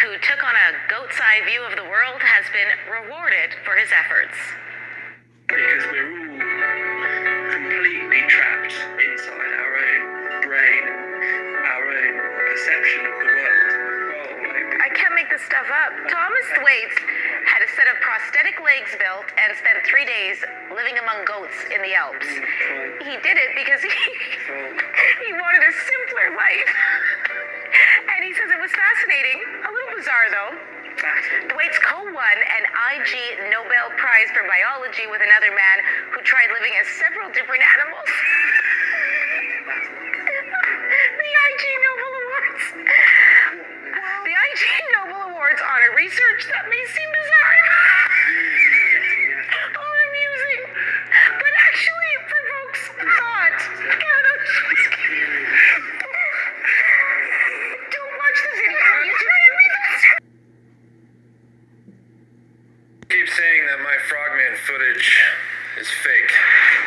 who took on a goat's eye view of the world, has been rewarded for his efforts. Because we're all completely trapped inside our own brain, our own perception of the world. I can't make this stuff up. Thomas Thwaites had a set of prosthetic legs built and spent 3 days living among goats in the Alps. He did it because he wanted a simpler life. And he says it was fascinating. A little bizarre, though. Thwaites co-won an IG Nobel Prize for Biology with another man who tried living as several different animals. The IG Nobel Awards. The IG Nobel Awards honor research that may seem bizarre or amusing, but actually provokes thought. Don't watch the video. You try and read this. Keep saying that my Frogman footage is fake,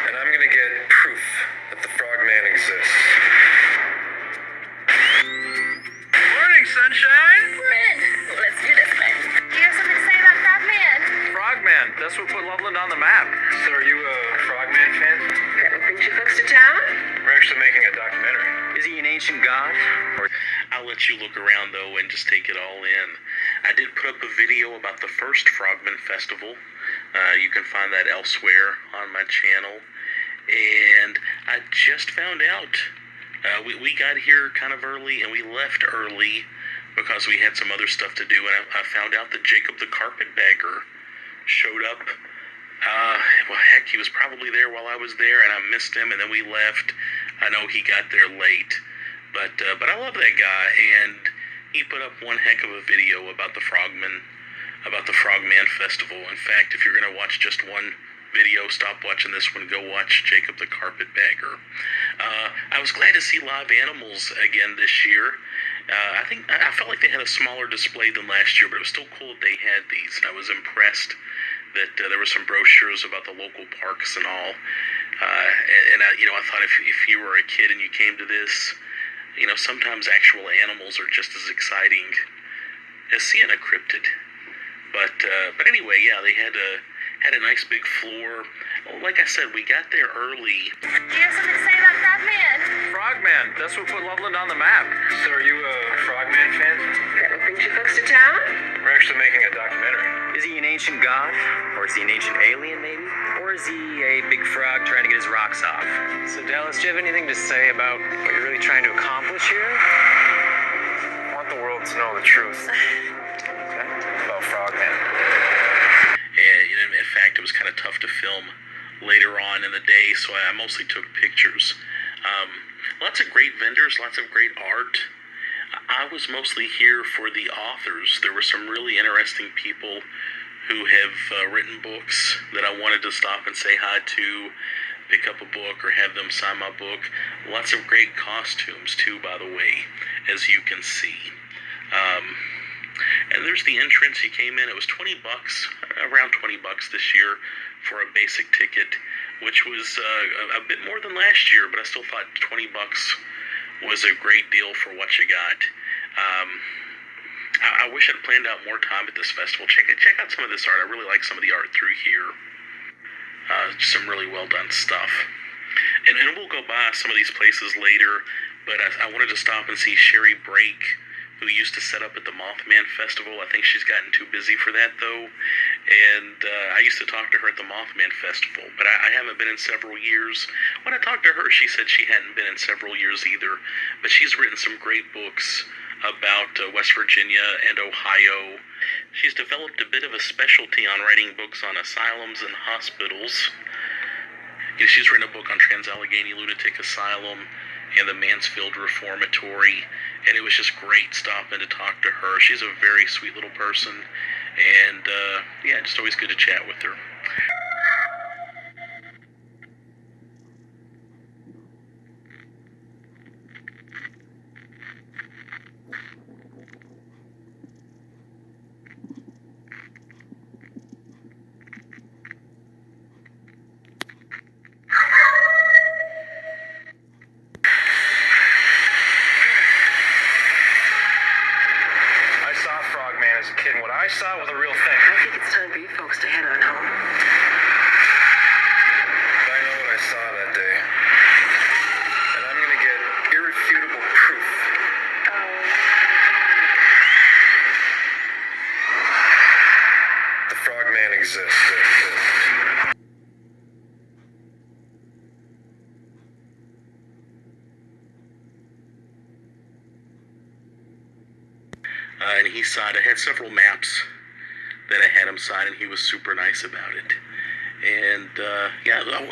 and I'm gonna get proof that the Frogman exists. Morning, sunshine! We're in. Let's do this thing. Do you have something to say about Frogman? Frogman, that's what put Loveland on the map. So are you a Frogman fan? That brings you folks to town? We're actually making a documentary. Is he an ancient god? I'll let you look around, though, and just take it all in. I did put up a video about the first Frogman Festival. You can find that elsewhere on my channel. And I just found out, we got here kind of early, and we left early because we had some other stuff to do. And I found out that Jacob the Carpetbagger showed up. Well, heck, he was probably there while I was there, and I missed him, and then we left. I know he got there late. But I love that guy, and he put up one heck of a video about the Frogman Festival. In fact, if you're going to watch just one video, stop watching this one, go watch Jacob the Carpetbagger. I was glad to see live animals again this year. I felt like they had a smaller display than last year, but it was still cool that they had these, and I was impressed that there were some brochures about the local parks and all. I thought if you were a kid and you came to this, sometimes actual animals are just as exciting as seeing a cryptid. But anyway, yeah, they had a nice big floor. Like I said, we got there early. Do you have something to say about Frogman? Frogman, that's what put Loveland on the map. So are you a Frogman fan? That brings you folks to town? We're actually making a documentary. Is he an ancient god? Or is he an ancient alien, maybe? Or is he a big frog trying to get his rocks off? So, Dallas, do you have anything to say about what you're really trying to accomplish here? I want the world to know the truth about Frogman. And in fact, it was kind of tough to film later on in the day, so I mostly took pictures. Lots of great vendors, lots of great art. I was mostly here for the authors. There were some really interesting people who have written books that I wanted to stop and say hi to, pick up a book or have them sign my book. Lots of great costumes too, by the way, as you can see. And there's the entrance. You came in, it was $20, around $20 this year for a basic ticket, which was a bit more than last year, but I still thought $20 was a great deal for what you got. I wish I'd planned out more time at this festival. Check out some of this art. I really like some of the art through here. Some really well done stuff. And we'll go by some of these places later, but I wanted to stop and see Sherry Brake, who used to set up at the Mothman Festival. I think she's gotten too busy for that, though. And I used to talk to her at the Mothman Festival, but I haven't been in several years. When I talked to her, she said she hadn't been in several years either. But she's written some great books about West Virginia and Ohio. She's developed a bit of a specialty on writing books on asylums and hospitals. She's written a book on Trans-Allegheny Lunatic Asylum and the Mansfield Reformatory, and it was just great stopping to talk to her. She's a very sweet little person, and just always good to chat with her. as a kid, and what I saw was a real thing. I think it's time for you folks to head on home. I know what I saw that day. And I'm gonna get irrefutable proof. The Frogman exists. And he signed. I had several maps that I had him sign, and he was super nice about it. And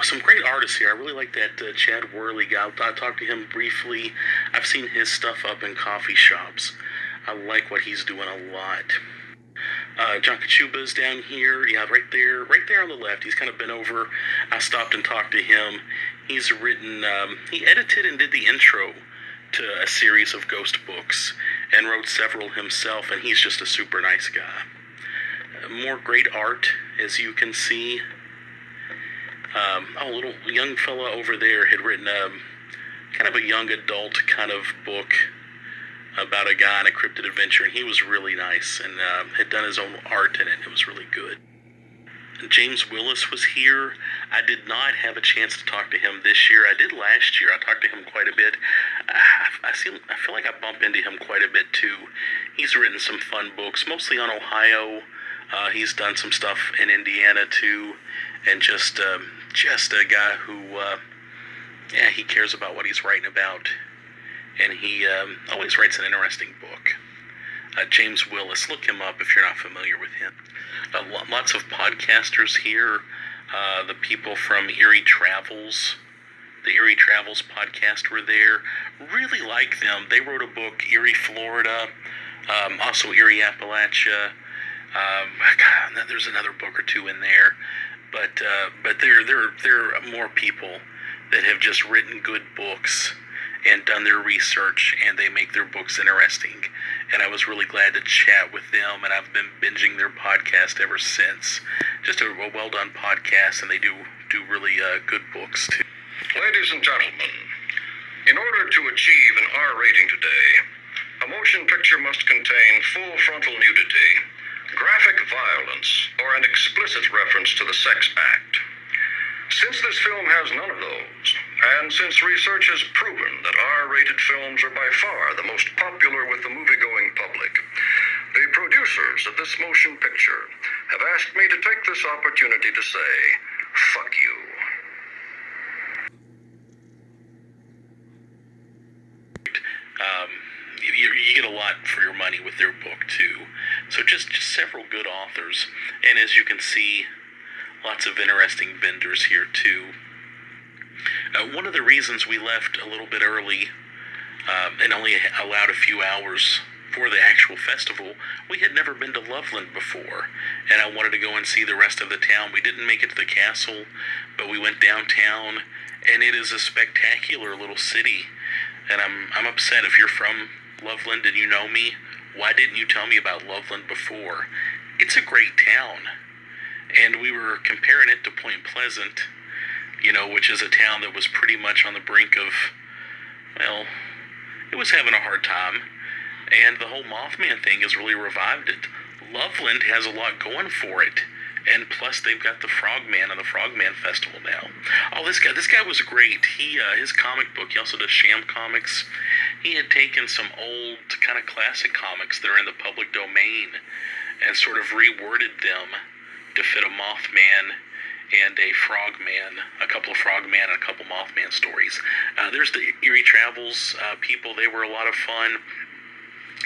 some great artists here. I really like that Chad Worley guy. I talked to him briefly. I've seen his stuff up in coffee shops. I like what he's doing a lot. John Kachuba's down here. Yeah, right there on the left. He's kind of been over. I stopped and talked to him. He's written, he edited and did the intro to a series of ghost books and wrote several himself, and he's just a super nice guy. More great art, as you can see. A little young fella over there had written kind of a young adult kind of book about a guy on a cryptid adventure, and he was really nice and had done his own art in it. It was really good. James Willis was here. I did not have a chance to talk to him this year. I did last year. I talked to him quite a bit. I feel like I bump into him quite a bit too. He's written some fun books, mostly on Ohio. He's done some stuff in Indiana too, and just a guy who, he cares about what he's writing about, and he always writes an interesting book. James Willis, look him up if you're not familiar with him. Lots of podcasters here. The people from Erie Travels, the Erie Travels podcast were there. Really like them. They wrote a book, Erie, Florida, also Erie, Appalachia. God, there's another book or two in there, but there are more people that have just written good books and done their research, and they make their books interesting. And I was really glad to chat with them, and I've been binging their podcast ever since. Just a well-done podcast, and they do really good books too. Ladies and gentlemen, in order to achieve an R rating today, a motion picture must contain full frontal nudity, graphic violence, or an explicit reference to the sex act. Since this film has none of those, and since research has proven that R-rated films are by far the most popular with the movie-going public, the producers of this motion picture have asked me to take this opportunity to say, fuck you. You get a lot for your money with their book too. So just several good authors, and as you can see, lots of interesting vendors here too. One of the reasons we left a little bit early and only allowed a few hours for the actual festival, we had never been to Loveland before, and I wanted to go and see the rest of the town. We didn't make it to the castle, but we went downtown, and it is a spectacular little city. And I'm upset. If you're from Loveland and you know me, why didn't you tell me about Loveland before? It's a great town. And we were comparing it to Point Pleasant, which is a town that was pretty much on the brink of, well, it was having a hard time. And the whole Mothman thing has really revived it. Loveland has a lot going for it. And plus, they've got the Frogman and the Frogman Festival now. Oh, this guy was great. His comic book, he also does Sham Comics. He had taken some old, kind of classic comics that are in the public domain and sort of reworded them to fit a Mothman and a Frogman, a couple of Frogman and a couple Mothman stories. There's the Erie Travels people. They were a lot of fun.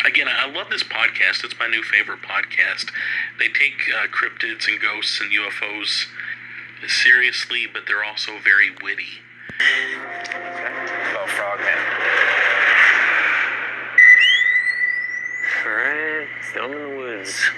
Again, I love this podcast. It's my new favorite podcast. They take cryptids and ghosts and UFOs seriously, but they're also very witty. Oh, Frogman. Alright, film in the woods.